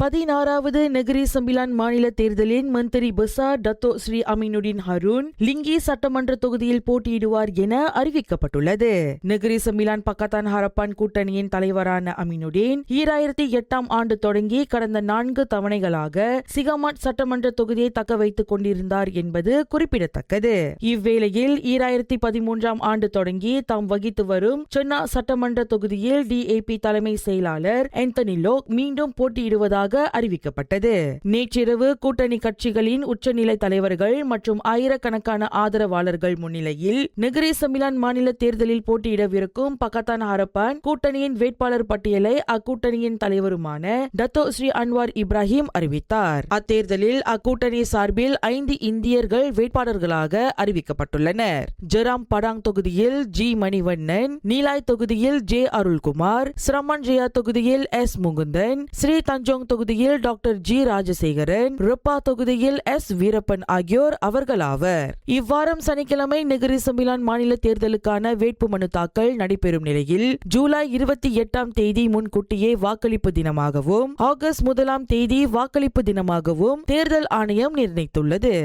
16வது Negeri Sembilan மாநில தேர்தலின் மந்திரி பெசார் டத்தோ ஸ்ரீ அமீனுடின் ஹருன் லிங்கி சட்டமன்ற தொகுதியில் போட்டியிடுவார் என அறிவிக்கப்பட்டுள்ளது. நெகிரி சம்பிலான் பக்கத்தான் ஹரப்பான் கூட்டணியின் தலைவரான அமீனுடின் 2008ஆம் ஆண்டு தொடங்கி கடந்த 4 தவணைகளாக சிகமாட் சட்டமன்ற தொகுதியை தக்க வைத்துக் கொண்டிருந்தார் என்பது குறிப்பிடத்தக்கது. இவ்வேளையில் 2013ஆம் ஆண்டு தொடங்கி தாம் வகித்து வரும் சென்னா சட்டமன்ற தொகுதியில் DAP தலைமை செயலாளர் ஆந்தனி லோக் மீண்டும் போட்டியிடுவதாக அறிவிக்கப்பட்டது. நேற்றிரவு கூட்டணி கட்சிகளின் உச்சநிலை தலைவர்கள் மற்றும் ஆயிரக்கணக்கான ஆதரவாளர்கள் முன்னிலையில் நெகிரி சம்பிலான் மாநில தேர்தலில் போட்டியிடவிருக்கும் பக்கத்தான் ஹரப்பான் கூட்டணியின் வேட்பாளர் பட்டியலை அக்கூட்டணியின் தலைவருமான டத்தோ ஸ்ரீ அன்வார் இப்ராஹிம் அறிவித்தார். அத்தேர்தலில் அக்கூட்டணி சார்பில் 5 இந்தியர்கள் வேட்பாளர்களாக அறிவிக்கப்பட்டுள்ளனர். ஜெராம் படாங் தொகுதியில் G மணிவண்ணன், நீலாய் தொகுதியில் J அருள்குமார், சிரமன் ஜெயா தொகுதியில் S முகுந்தன், ஸ்ரீ தஞ்சோங் தொகுதியில் டாக்டர் G ராஜசேகரன், ருப்பா தொகுதியில் S வீரப்பன் ஆகியோர் அவர்களாவர். இவ்வாரம் சனிக்கிழமை நெகிரி சம்பிலான் மாநில தேர்தலுக்கான வேட்புமனு தாக்கல் நடைபெறும் நிலையில் ஜூலை 28ஆம் தேதி முன்கூட்டியே வாக்களிப்பு தினமாகவும் ஆகஸ்ட் 1ஆம் தேதி வாக்களிப்பு தினமாகவும் தேர்தல் ஆணையம் நிர்ணயித்துள்ளது.